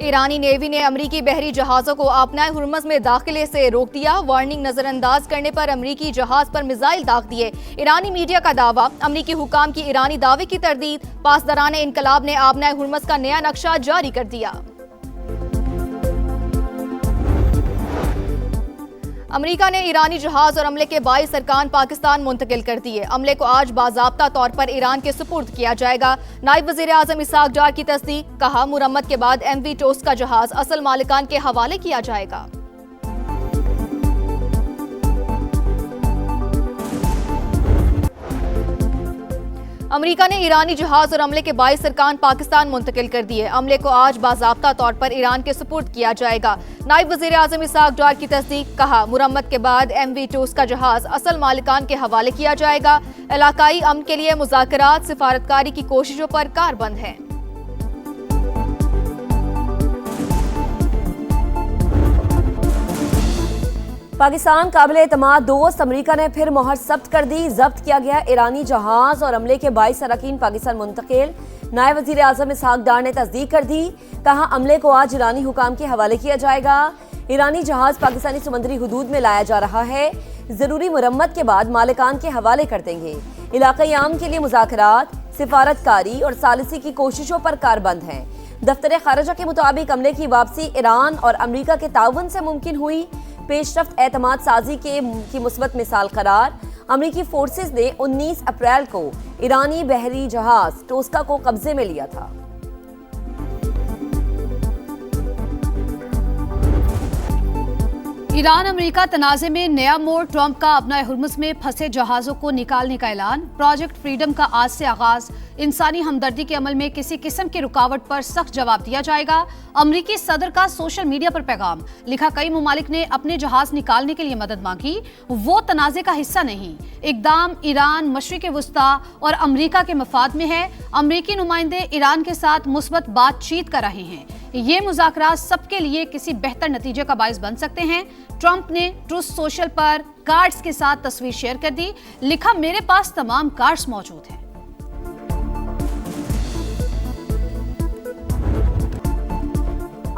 ईरानी navy ने अमरीकी बहरी जहाज़ों को आपनाए हुर्मुज़ में दाखिले से रोक दिया। वार्निंग नजरअंदाज करने पर अमरीकी जहाज पर मिसाइल दाग दिए। ईरानी मीडिया का दावा, अमरीकी हुकाम की ईरानी दावे की तरदीद। पासदारान इनकलाब ने आपनाए हुर्मुज़ का नया नक्शा जारी कर दिया। अमरीका ने ईरानी जहाज और अमले के 22 अरकान पाकिस्तान मुंतकिल कर दिए। अमले को आज बाज़ाब्ता तौर पर ईरान के सुपुर्द किया जाएगा। नायब वज़ीर आज़म इसहाक डार की तस्दीक, कहा मुरम्मत के बाद MV टोस्ट का जहाज असल मालिकान के हवाले किया जाएगा। अमरीका ने ईरानी जहाज और अमले के 22 अरकान पाकिस्तान मुंतकिल कर दिए। अमले को आज बाज़ाब्ता तौर पर ईरान के सुपुर्द किया जाएगा। नायब वज़ीर आज़म इसहाक डार की तस्दीक, कहा मुरम्मत के बाद MV टोस्ट का जहाज असल मालिकान के हवाले किया जाएगा। इलाकाई अमन के लिए मुज़ाकरात, सिफारतकारी की कोशिशों पर कारबंद है। पाकिस्तान काबिले एतमाद दोस्त, अमरीका ने फिर मोहर सब्त कर दी। जब्त किया गया ईरानी जहाज और अमले के 22 अरकान पाकिस्तान मुंतकिल। नायब वज़ीर आज़म इसहाक डार ने तस्दीक कर दी, कहा अमले को आज ईरानी हुकाम के हवाले किया जाएगा। ईरानी जहाज पाकिस्तानी समुद्री हुदूद में लाया जा रहा है। जरूरी मुरम्मत के बाद मालिकान के हवाले कर देंगे। इलाकाई आम के लिए मुज़ाकरात, सिफारतकारी और सालिसी की कोशिशों पर कारबंद हैं। दफ्तर खारजा के मुताबिक अमले की वापसी ईरान और अमरीका के ताउन से मुमकिन हुई। पेशरफ्त एतमाद साजी की मुस्बत मिसाल करार। अमरीकी फोर्सेस ने 19 अप्रैल को ईरानी बहरी जहाज टोस्का को कब्जे में लिया था। ईरान अमेरिका तनाज़े में नया मोड़। ट्रंप का अपना हुर्मुज़ में फंसे जहाज़ों को निकालने का ऐलान। प्रोजेक्ट फ्रीडम का आज से आगाज। इंसानी हमदर्दी के अमल में किसी किस्म की रुकावट पर सख्त जवाब दिया जाएगा। अमरीकी सदर का सोशल मीडिया पर पैगाम लिखा, कई मुमालिक ने अपने जहाज निकालने के लिए मदद मांगी, वो तनाज़े का हिस्सा नहीं। इकदाम ईरान, मशरिक़ वुस्ता और अमरीका के मफाद में है। अमरीकी नुमाइंदे ईरान के साथ मुस्बत बातचीत कर रहे हैं। ये मुज़ाकरात सबके लिए किसी बेहतर नतीजे का बायस बन सकते हैं। ट्रंप ने ट्रूथ सोशल पर कार्ड्स के साथ तस्वीर शेयर कर दी। लिखा, मेरे पास तमाम कार्ड्स मौजूद हैं।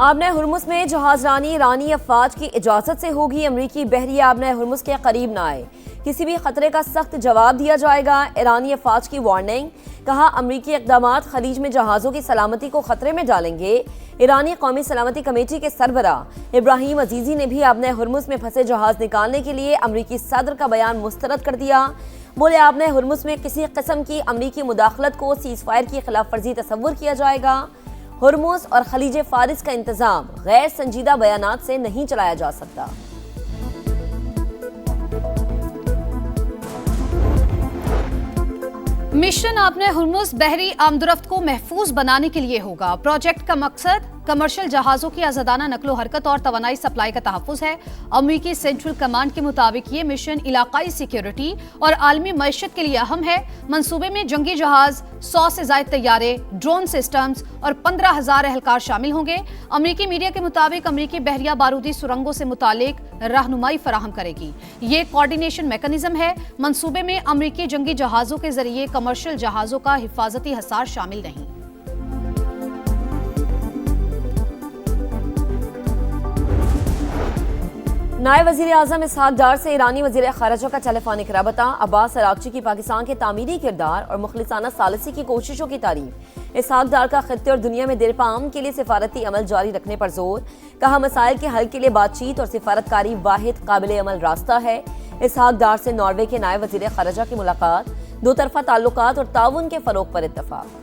आबने हुर्मुज़ में जहाजरानी ईरानी अफवाज की इजाजत से होगी। अमरीकी बहरिया आबने हुर्मुज़ के करीब न आए। किसी भी खतरे का सख्त जवाब दिया जाएगा। ईरानी अफवाज की वार्निंग, कहा अमरीकी इक़दामात खलीज में जहाज़ों की सलामती को खतरे में डालेंगे। ईरानी कौमी सलामती कमेटी के सरबरा इब्राहिम अजीजी ने भी आबने हुर्मुज़ में फंसे जहाज निकालने के लिए अमरीकी सदर का बयान मुस्तरद कर दिया। बोले, आबने हुर्मुज़ में किसी किस्म की अमरीकी मुदाखलत को सीज़ फायर की खिलाफ वर्जी तस्वुर किया जाएगा। हुर्मुज़ और खलीज फारिस का इंतजाम गैर संजीदा बयानात से नहीं चलाया जा सकता। मिशन आपने हुर्मुज़ बहरी आमदरफ्त को महफूज बनाने के लिए होगा। प्रोजेक्ट का मकसद कमर्शियल जहाज़ों की आज़ादाना नकलो हरकत और तवानाई सप्लाई का तहफ़्फ़ुज़ है। अमरीकी सेंट्रल कमांड के मुताबिक ये मिशन इलाकाई सिक्योरिटी और आलमी मईशत के लिए अहम है। मंसूबे में जंगी जहाज़, 100 से ज़ायद तैयारे, ड्रोन सिस्टम्स और 15,000 एहलकार शामिल होंगे। अमरीकी मीडिया के मुताबिक अमरीकी बहरिया बारूदी सुरंगों से मुतालिक रहनुमाई फराहम करेगी। ये कोऑर्डिनेशन मैकेनिज्म है। मंसूबे में अमरीकी जंगी जहाज़ों के जरिए कमर्शियल जहाज़ों का हिफाजती हसार शामिल नहीं। नायब वज़ीर आज़म इसहाक डार से ईरानी वज़ीर ख़ारजा का टेलीफोनिक रबता। अब्बास अराग़ची की पाकिस्तान के तामीरी किरदार और मुखलिसाना सालिसी की कोशिशों की तारीफ। इसहाक डार का खित्ते और दुनिया में देर पाम के लिए सिफारती अमल जारी रखने पर जोर। कहा, मसाइल के हल के लिए बातचीत और सिफारतकारी वाहिद काबिल अमल रास्ता है। इसहाक डार से नॉर्वे के नायब वज़ीर ख़ारजा की मुलाकात। दो तरफ़ा ताल्लुकात और ताउन के फ़रोग़ पर इत्तफ़ाक़।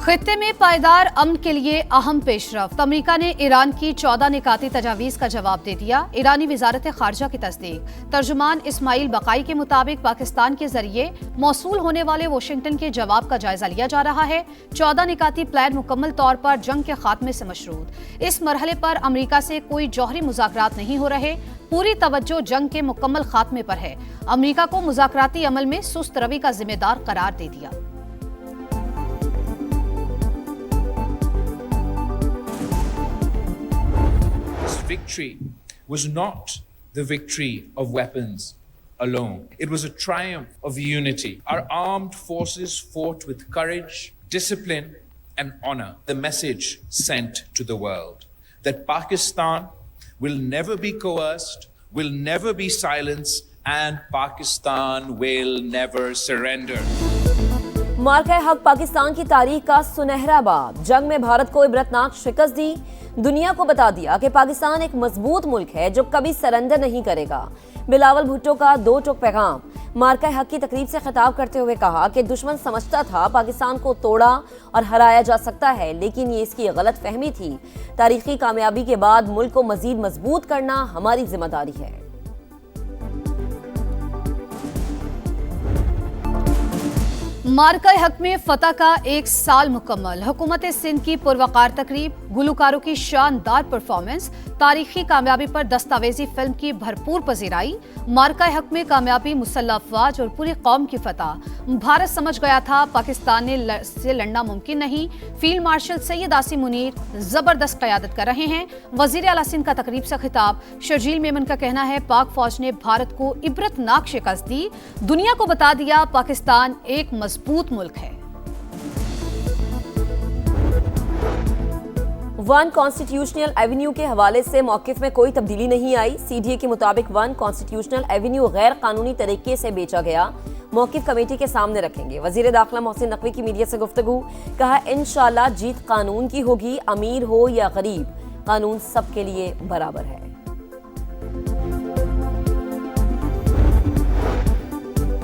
खित्ते में पायदार अमन के लिए अहम पेशरफ्त। अमरीका ने ईरान की 14 निकाती तजावीज़ का जवाब दे दिया। ईरानी वज़ारत ख़ारजा की तस्दीक। तर्जुमान इस्माइल बकाई के मुताबिक पाकिस्तान के जरिए मौसूल होने वाले वाशिंगटन के जवाब का जायजा लिया जा रहा है। 14 निकाती प्लान मुकम्मल तौर पर जंग के खात्मे से मशरूत। इस मरहले पर अमरीका से कोई जौहरी मुज़ाकरात नहीं हो रहे। पूरी तवज्जो जंग के मुकम्मल खात्मे पर है। अमरीका को मुज़ाकराती अमल में सुस्त रवि का जिम्मेदार करार दे दिया। Victory was not the victory of weapons. alone. It was a triumph of unity. Our armed forces fought with courage, discipline, and honor. The message sent to the world that Pakistan will never be coerced, will never be silenced, and Pakistan will never surrender. मार्का हक पाकिस्तान की तारीख का सुनहरा बाब, जंग में भारत को इबरतनाक शिकस्त दी, दुनिया को बता दिया कि पाकिस्तान एक मजबूत मुल्क है जो कभी सरेंडर नहीं करेगा। बिलावल भुट्टो का दो टोक पैगाम। मार्का हक की तकरीब से खिताब करते हुए कहा कि दुश्मन समझता था पाकिस्तान को तोड़ा और हराया जा सकता है, लेकिन ये इसकी गलत फहमी थी। तारीखी कामयाबी के बाद मुल्क को मजीद मजबूत करना हमारी जिम्मेदारी है। मार्का हक में फतह का 1 साल मुकम्मल। हुकूमत सिंध की पुरवकार तकरीब, गुलकारों की शानदार परफॉर्मेंस, तारीखी कामयाबी पर दस्तावेजी फिल्म की भरपूर पजीराई। मार्का हक में कामयाबी, मुसल्लह अफवाज और पूरी कौम की फतह। भारत समझ गया था पाकिस्तान से लड़ना मुमकिन नहीं। फील्ड मार्शल सैयद आसिम मुनीर जबरदस्त क़यादत कर रहे हैं। वजीर आला सिंध का तकरीब से खिताब। शर्जील मेमन का कहना है पाक फौज ने भारत को इबरतनाक शिकस्त दी, दुनिया को बता दिया पाकिस्तान एक मजबूत मुल्क है। वन कॉन्स्टिट्यूशनल एवेन्यू के हवाले से मौकिफ में कोई तब्दीली नहीं आई। सीडीए के मुताबिक वन कॉन्स्टिट्यूशनल एवेन्यू गैर कानूनी तरीके से बेचा गया, मौकिफ कमेटी के सामने रखेंगे। वजीर दाखिला मोहसिन नकवी की मीडिया से गुफ्तगू, कहा इंशाल्लाह जीत कानून की होगी, अमीर हो या गरीब, कानून सबके लिए बराबर है।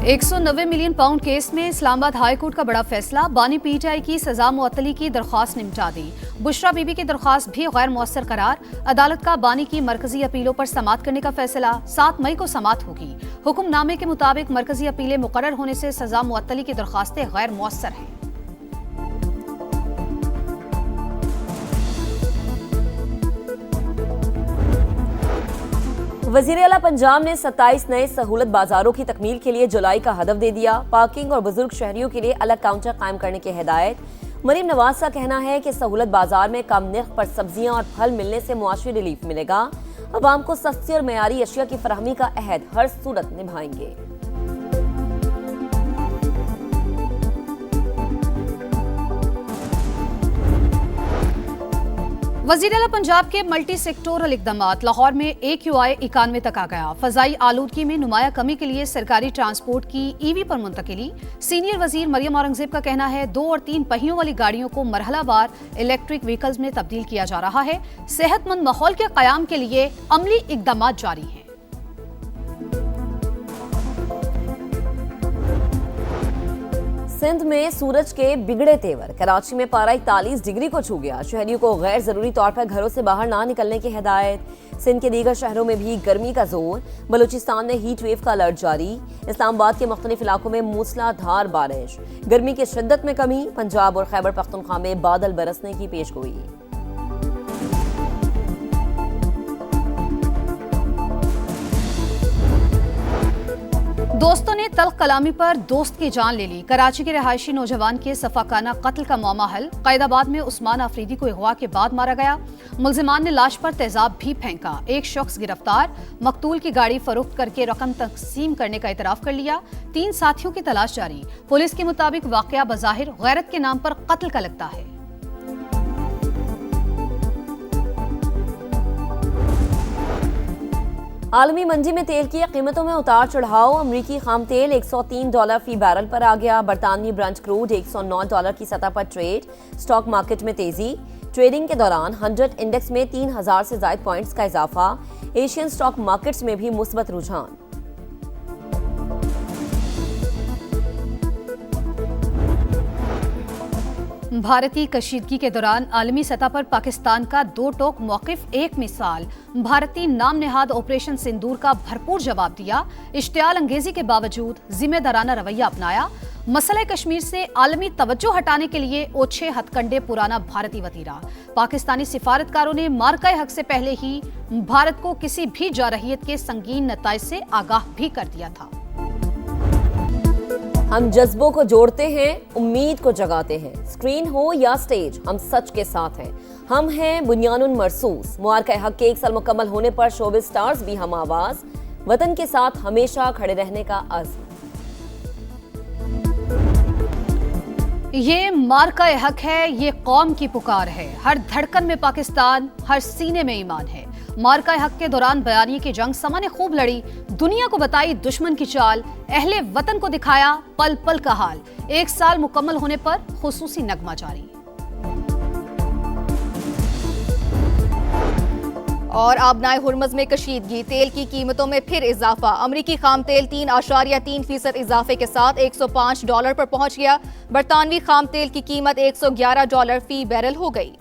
190 मिलियन पाउंड केस में इस्लामाबाद हाई कोर्ट का बड़ा फैसला। बानी पीटीआई की सजा मुअत्तली की दरख्वास्त निपटा दी। बुशरा बीबी की दरख्वास्त भी गैर मुअस्सर करार। अदालत का बानी की मरकजी अपीलों पर समाअत करने का फैसला। 7 मई को समाअत होगी। हुक्मनामे के मुताबिक मरकजी अपीलें मुकर्रर होने से सजा मुअत्तली की दरख्वास्तें गैर मुअस्सर हैं। वजीर आला पंजाब ने 27 नए सहूलत बाजारों की तकमील के लिए जुलाई का हदफ दे दिया। पार्किंग और बुजुर्ग शहरियों के लिए अलग काउंटर कायम करने की हिदायत। मरीम नवाज का कहना है कि सहूलत बाजार में कम निर्ख पर सब्जियां और फल मिलने से मुआशी रिलीफ मिलेगा। अवाम को सस्ती और मयारी अशिया की फराहमी का अहद हर सूरत निभाएंगे। वज़ीर आला पंजाब के मल्टी सेक्टोरल इक़दामात। लाहौर में AQI 91 तक आ गया। फ़ज़ाई आलूदगी में नुमाया कमी के लिए सरकारी ट्रांसपोर्ट की EV पर मुंतकिली। सीनियर वजीर मरियम औरंगजेब का कहना है 2 और 3 पहियों वाली गाड़ियों को मरहलावार इलेक्ट्रिक व्हीकल्स में तब्दील किया जा रहा है। सेहतमंद माहौल के क़याम के लिए अमली इक़दामात जारी हैं। सिंध में सूरज के बिगड़े तेवर। कराची में पारा 41 डिग्री को छू गया। शहरियों को गैर जरूरी तौर पर घरों से बाहर ना निकलने की हिदायत। सिंध के दीगर शहरों में भी गर्मी का जोर। बलूचिस्तान में हीट वेव का अलर्ट जारी। इस्लामाबाद के मुख्तलिफ इलाकों में मूसलाधार बारिश। गर्मी की शिद्दत में कमी। पंजाब और खैबर पख्तूनख्वा में बादल बरसने की पेशगोई। दोस्तों ने तल्ख कलामी पर दोस्त की जान ले ली। कराची के रहायशी नौजवान के सफाकाना कत्ल का मामला हल। कैदाबाद में उस्मान आफरीदी को अगवा के बाद मारा गया। मुल्जिमान ने लाश पर तेजाब भी फेंका। एक शख्स गिरफ्तार। मकतूल की गाड़ी फरोख्त करके रकम तकसीम करने का इतराफ कर लिया। 3 साथियों की तलाश जारी। पुलिस के मुताबिक वाकया बज़ाहिर गैरत के नाम पर कत्ल का लगता है। आलमी मंडी में तेल की कीमतों में उतार चढ़ाव। अमरीकी खाम तेल $103 फी बैरल पर आ गया। बरतानवी ब्रंट क्रूड $109 की सतह पर ट्रेड। स्टॉक मार्केट में तेजी। ट्रेडिंग के दौरान 100 इंडेक्स में 3000 से ज्यादा पॉइंट्स का इजाफा। एशियन स्टॉक मार्केट्स में भी मुस्बत रुझान। भारतीय कशीदगी के दौरान आलमी सतह पर पाकिस्तान का 2 टोक मौकिफ एक मिसाल। भारतीय नाम नेहाद ऑपरेशन सिंदूर का भरपूर जवाब दिया। इश्तियाल अंगेजी के बावजूद जिम्मेदाराना रवैया अपनाया। मसले कश्मीर से आलमी तवज्जो हटाने के लिए ओछे हथकंडे पुराना भारतीय वतीरा। पाकिस्तानी सिफारतकारों ने मार्का हक से पहले ही भारत को किसी भी जारहियत के संगीन नताइज से आगाह भी कर दिया था। हम जज्बों को जोड़ते हैं, उम्मीद को जगाते हैं। स्क्रीन हो या स्टेज, हम सच के साथ हैं। हम हैं बुनियानुन मरसूस। मार्का हक के 1 साल मुकम्मल होने पर शोबिज़ स्टार्स भी हम आवाज। वतन के साथ हमेशा खड़े रहने का अज़्म। ये मार्का हक है, ये कौम की पुकार है। हर धड़कन में पाकिस्तान, हर सीने में ईमान है। मार्का हक के दौरान बयानी की जंग समा ने खूब लड़ी, दुनिया को बताई दुश्मन की चाल, अहले वतन को दिखाया पल पल का हाल। 1 साल मुकम्मल होने पर खुसूसी नगमा जारी। और आबनाए हुर्मुज़ में कशीदगी, तेल की कीमतों में फिर इजाफा। अमरीकी खाम तेल 3.3% इजाफे के साथ $105 पर पहुंच गया। बरतानवी खाम तेल की कीमत $111 फी बैरल हो गई।